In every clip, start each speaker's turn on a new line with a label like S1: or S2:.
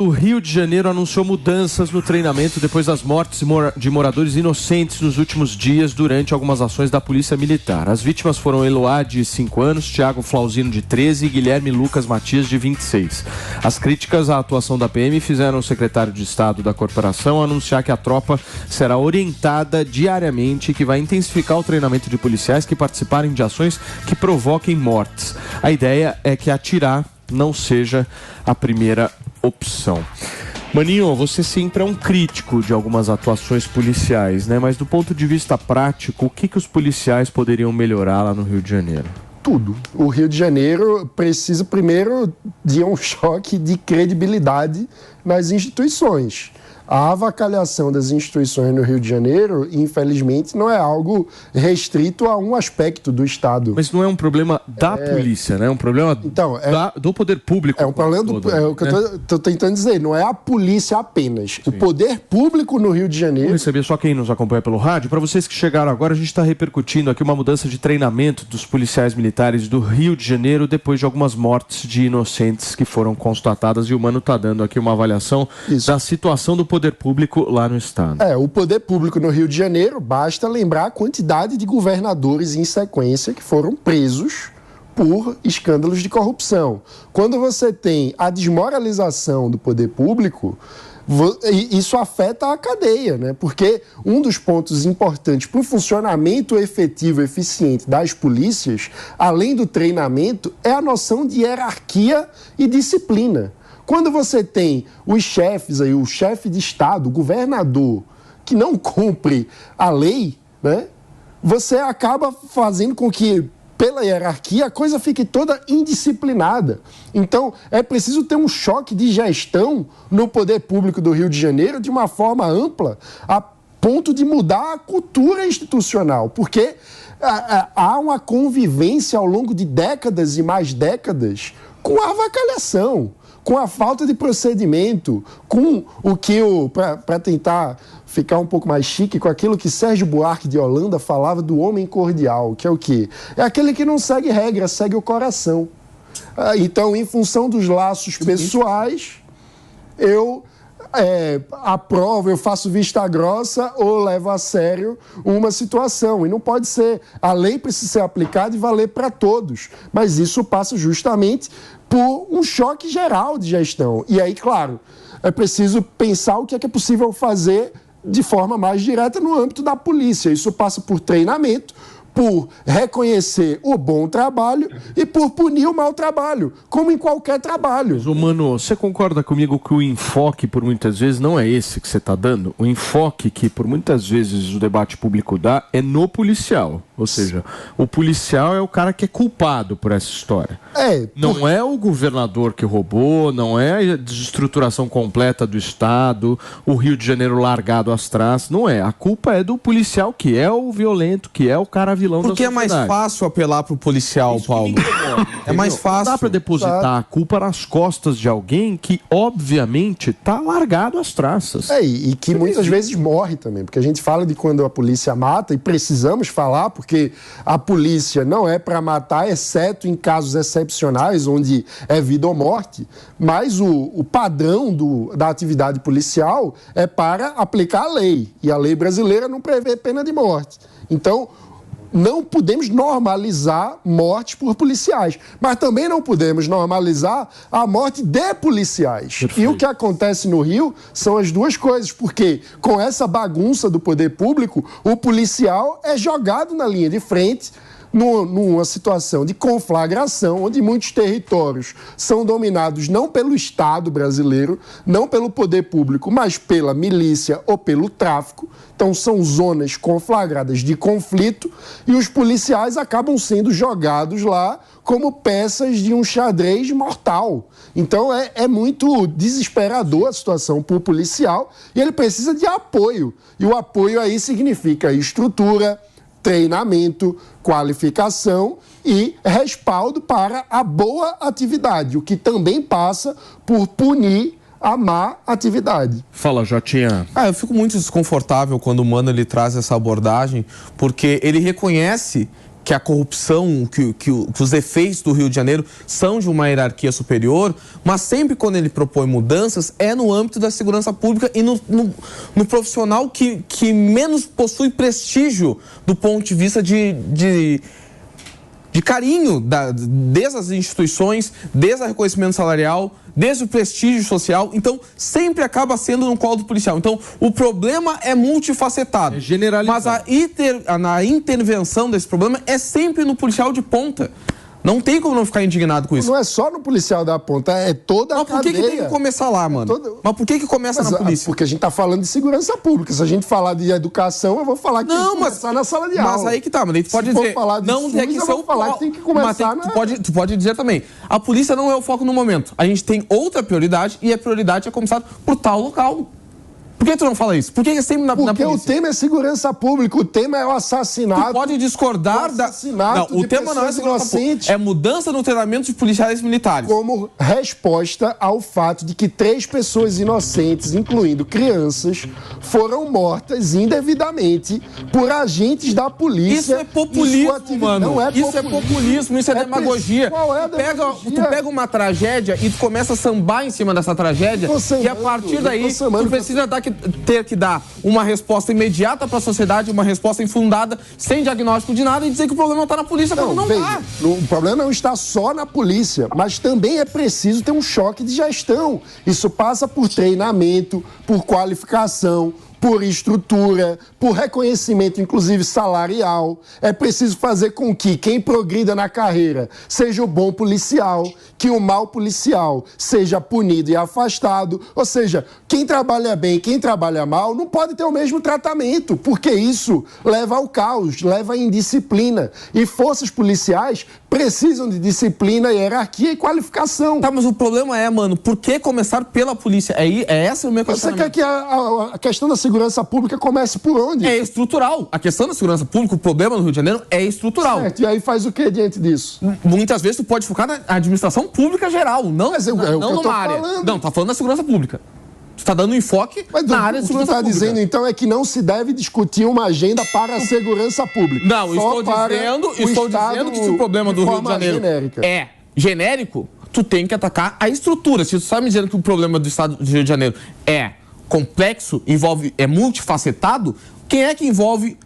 S1: O Rio de Janeiro anunciou mudanças no treinamento depois das mortes de moradores inocentes nos últimos dias durante algumas ações da Polícia Militar. As vítimas foram Eloá, de 5 anos, Thiago Flauzino, de 13 e Guilherme Lucas Matias, de 26. As críticas à atuação da PM fizeram o secretário de Estado da corporação anunciar que a tropa será orientada diariamente e que vai intensificar o treinamento de policiais que participarem de ações que provoquem mortes. A ideia é que atirar não seja a primeira opção. Maninho, você sempre é um crítico de algumas atuações policiais, né? Mas do ponto de vista prático, o que os policiais poderiam melhorar lá no Rio de Janeiro?
S2: Tudo. O Rio de Janeiro precisa primeiro de um choque de credibilidade nas instituições. A avacalhação das instituições no Rio de Janeiro, infelizmente, não é algo restrito a um aspecto do Estado.
S1: Mas não é um problema da polícia, né? É um problema do poder público.
S2: É um problema o que eu estou tentando dizer. Não é a polícia apenas. Sim. O poder público no Rio de Janeiro...
S1: Vou receber só quem nos acompanha pelo rádio. Para vocês que chegaram agora, a gente está repercutindo aqui uma mudança de treinamento dos policiais militares do Rio de Janeiro depois de algumas mortes de inocentes que foram constatadas. E o Mano está dando aqui uma avaliação da situação do poder público lá no estado.
S2: O poder público no Rio de Janeiro, basta lembrar a quantidade de governadores em sequência que foram presos por escândalos de corrupção. Quando você tem a desmoralização do poder público, isso afeta a cadeia, né? Porque um dos pontos importantes para o funcionamento efetivo e eficiente das polícias, além do treinamento, é a noção de hierarquia e disciplina. Quando você tem os chefes, o chefe de Estado, o governador, que não cumpre a lei, né, você acaba fazendo com que, pela hierarquia, a coisa fique toda indisciplinada. Então, é preciso ter um choque de gestão no poder público do Rio de Janeiro de uma forma ampla, a ponto de mudar a cultura institucional, porque há uma convivência ao longo de décadas e mais décadas com a avacalhação, com a falta de procedimento, com o que, para tentar ficar um pouco mais chique, com aquilo que Sérgio Buarque de Holanda falava do homem cordial, que é o quê? É aquele que não segue regra, segue o coração. Então, em função dos laços pessoais, eu aprovo, eu faço vista grossa ou levo a sério uma situação. E não pode ser. A lei precisa ser aplicada e valer para todos. Mas isso passa justamente por um choque geral de gestão. E aí, claro, é preciso pensar o que é possível fazer de forma mais direta no âmbito da polícia. Isso passa por treinamento, por reconhecer o bom trabalho e por punir o mau trabalho, como em qualquer trabalho.
S1: Mas, Mano, você concorda comigo que o enfoque, por muitas vezes, não é esse que você está dando? O enfoque que, por muitas vezes, o debate público dá é no policial. Ou seja, o policial é o cara que é culpado por essa história. Não é o governador que roubou, não é a desestruturação completa do Estado, o Rio de Janeiro largado às traças, não é. A culpa é do policial, que é o violento, que é o cara vilão da sociedade.
S3: Porque é mais fácil apelar pro policial, Paulo. É mais fácil.
S1: Não dá para depositar a culpa nas costas de alguém que, obviamente, tá largado às traças.
S2: E que muitas vezes morre também, porque a gente fala de quando a polícia mata, e precisamos falar, porque a polícia não é para matar, exceto em casos excepcionais, onde é vida ou morte, mas o padrão da atividade policial é para aplicar a lei, e a lei brasileira não prevê pena de morte. Então, não podemos normalizar mortes por policiais, mas também não podemos normalizar a morte de policiais. Perfeito. E o que acontece no Rio são as duas coisas, porque com essa bagunça do poder público, o policial é jogado na linha de frente, numa situação de conflagração, onde muitos territórios são dominados não pelo Estado brasileiro, não pelo poder público, mas pela milícia ou pelo tráfico. Então são zonas conflagradas de conflito e os policiais acabam sendo jogados lá como peças de um xadrez mortal. Então é muito desesperador a situação para o policial e ele precisa de apoio. E o apoio aí significa estrutura, treinamento, qualificação e respaldo para a boa atividade, o que também passa por punir a má atividade.
S1: Fala, Jotinha.
S3: Eu fico muito desconfortável quando o Mano ele traz essa abordagem, porque ele reconhece que a corrupção, que os efeitos do Rio de Janeiro são de uma hierarquia superior, mas sempre quando ele propõe mudanças é no âmbito da segurança pública e no profissional que menos possui prestígio do ponto de vista de carinho desde as instituições, desde o reconhecimento salarial, desde o prestígio social. Então, sempre acaba sendo no colo do policial. Então, o problema é multifacetado. É generalizado. Mas a intervenção desse problema é sempre no policial de ponta. Não tem como não ficar indignado com isso.
S2: Não é só no policial da ponta, é toda a cadeia.
S3: Mas por que tem que começar lá, mano? Mas por que começa na polícia?
S2: Porque a gente tá falando de segurança pública. Se a gente falar de educação, eu vou falar que tem que começar na sala de aula.
S3: Mas aí que tá, mas aí tu pode dizer...
S2: falar de
S3: não
S2: SUS,
S3: é que
S2: eu vou falar que tem que começar
S3: tu pode dizer também, a polícia não é o foco no momento. A gente tem outra prioridade e a prioridade é começar por tal local. Por que tu não fala isso? Por que é sempre na polícia?
S2: Porque o tema é segurança pública, o tema é o assassinato.
S3: Tu pode discordar
S2: assassinato
S3: o tema não é segurança pública. É mudança no treinamento de policiais militares.
S2: Como resposta ao fato de que 3 pessoas inocentes, incluindo crianças, foram mortas indevidamente por agentes da polícia.
S3: Isso é populismo, mano.
S2: Não é
S3: isso é populismo, isso é demagogia.
S2: Qual é a demagogia?
S3: Tu pega uma tragédia e tu começa a sambar em cima dessa tragédia e a partir daí tu precisa ter que dar uma resposta imediata para a sociedade, uma resposta infundada, sem diagnóstico de nada e dizer que o problema está na polícia quando não está.
S2: O problema não está só na polícia, mas também é preciso ter um choque de gestão. Isso passa por treinamento, por qualificação, por estrutura, por reconhecimento, inclusive salarial. É preciso fazer com que quem progrida na carreira seja o bom policial, que o mau policial seja punido e afastado. Ou seja, quem trabalha bem, quem trabalha mal, não pode ter o mesmo tratamento, porque isso leva ao caos, leva à indisciplina. E forças policiais precisam de disciplina, hierarquia e qualificação.
S3: Tá, mas o problema é, mano, por que começar pela polícia? É essa o meu questionamento.
S2: Você quer que a questão da segurança pública comece por onde?
S3: É estrutural. A questão da segurança pública, o problema no Rio de Janeiro é estrutural.
S2: Certo, e aí faz o que diante disso?
S3: Muitas vezes tu pode focar na administração pública geral, não numa área.
S2: Falando.
S3: Não, tá falando da segurança pública. Tu está dando enfoque na área de segurança pública.
S2: O que tu está dizendo, então, é que não se deve discutir uma agenda para a segurança pública.
S3: Não, estou dizendo que se o problema do Rio de Janeiro é genérico, tu tem que atacar a estrutura. Se tu está me dizendo que o problema do estado do Rio de Janeiro é complexo, é multifacetado, quem é que envolve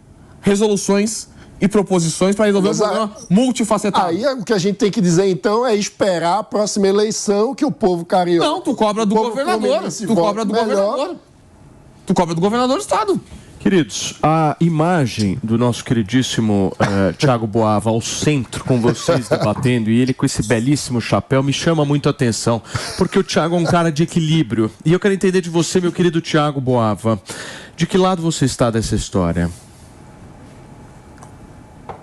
S3: resoluções e proposições para resolver um problema multifacetado?
S2: Aí o que a gente tem que dizer, então, é esperar a próxima eleição que o povo carioca...
S3: Não, tu cobra do governador. Tu cobra do governador. Tu cobra do governador do estado.
S1: Queridos, a imagem do nosso queridíssimo Thiago Boava ao centro com vocês debatendo e ele com esse belíssimo chapéu me chama muito a atenção, porque o Thiago é um cara de equilíbrio. E eu quero entender de você, meu querido Thiago Boava, de que lado você está dessa história?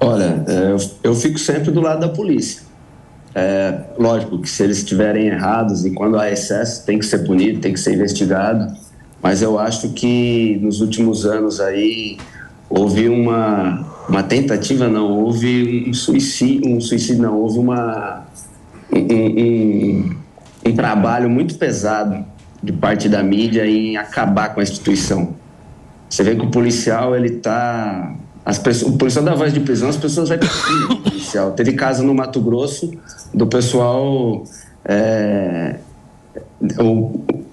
S4: Olha, eu fico sempre do lado da polícia. Lógico que se eles estiverem errados e quando há excesso tem que ser punido, tem que ser investigado, mas eu acho que nos últimos anos aí houve uma tentativa, não, houve um suicídio não, houve um trabalho muito pesado de parte da mídia em acabar com a instituição. Você vê que o policial, ele tá... o policial da voz de prisão, as pessoas vão ter o policial. Teve caso no Mato Grosso do pessoal,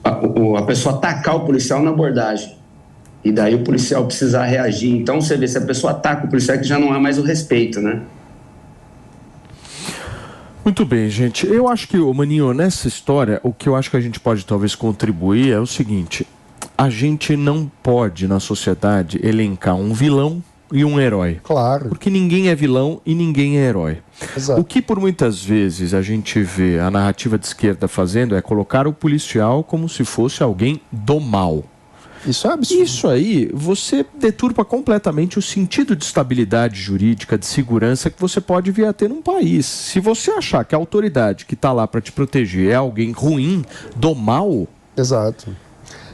S4: a pessoa atacar o policial na abordagem. E daí o policial precisar reagir. Então você vê, se a pessoa ataca o policial, é que já não há mais o respeito, né?
S1: Muito bem, gente. Eu acho que, Maninho, nessa história, o que eu acho que a gente pode talvez contribuir é o seguinte: a gente não pode, na sociedade, elencar um vilão e um herói.
S2: Claro.
S1: Porque ninguém é vilão e ninguém é herói.
S2: Exato.
S1: O que por muitas vezes a gente vê a narrativa de esquerda fazendo é colocar o policial como se fosse alguém do mal.
S2: Isso é absurdo.
S1: Isso aí, você deturpa completamente o sentido de estabilidade jurídica, de segurança que você pode vir a ter num país. Se você achar que a autoridade que está lá para te proteger é alguém ruim, do mal...
S2: Exato.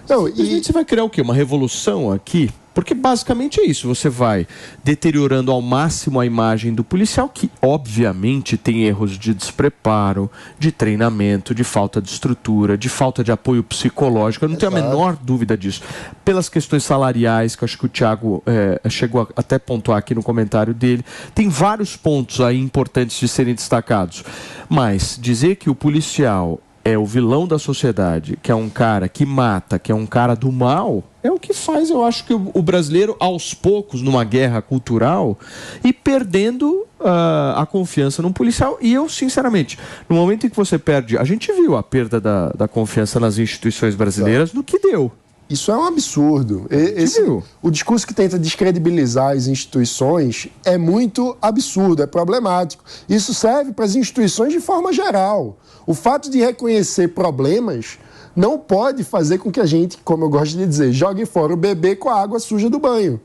S2: Não,
S1: você vai criar o quê? Uma revolução aqui? Porque basicamente é isso, você vai deteriorando ao máximo a imagem do policial, que obviamente tem erros de despreparo, de treinamento, de falta de estrutura, de falta de apoio psicológico, eu não tenho a menor dúvida disso. Pelas questões salariais, que eu acho que o Thiago chegou a até pontuar aqui no comentário dele, tem vários pontos aí importantes de serem destacados. Mas dizer que o policial é o vilão da sociedade, que é um cara que mata, que é um cara do mal, é o que faz, eu acho, que o brasileiro, aos poucos, numa guerra cultural, e perdendo a confiança num policial. E eu, sinceramente, no momento em que você perde... A gente viu a perda da confiança nas instituições brasileiras no que deu.
S2: Isso é um absurdo. O discurso que tenta descredibilizar as instituições é muito absurdo, é problemático. Isso serve para as instituições de forma geral. O fato de reconhecer problemas não pode fazer com que a gente, como eu gosto de dizer, jogue fora o bebê com a água suja do banho.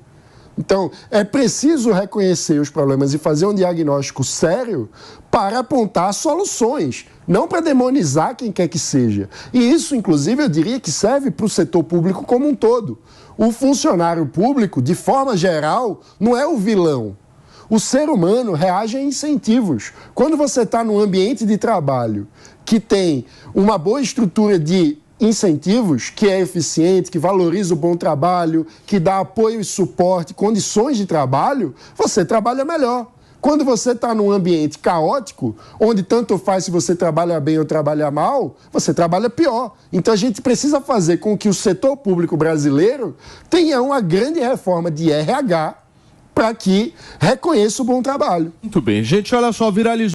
S2: Então, é preciso reconhecer os problemas e fazer um diagnóstico sério para apontar soluções, não para demonizar quem quer que seja. E isso, inclusive, eu diria que serve para o setor público como um todo. O funcionário público, de forma geral, não é o vilão. O ser humano reage a incentivos. Quando você está num ambiente de trabalho que tem uma boa estrutura de incentivos, que é eficiente, que valoriza o bom trabalho, que dá apoio e suporte, condições de trabalho, você trabalha melhor. Quando você está num ambiente caótico, onde tanto faz se você trabalha bem ou trabalha mal, você trabalha pior. Então a gente precisa fazer com que o setor público brasileiro tenha uma grande reforma de RH para que reconheça o bom trabalho.
S1: Muito bem, gente, olha só, viralizou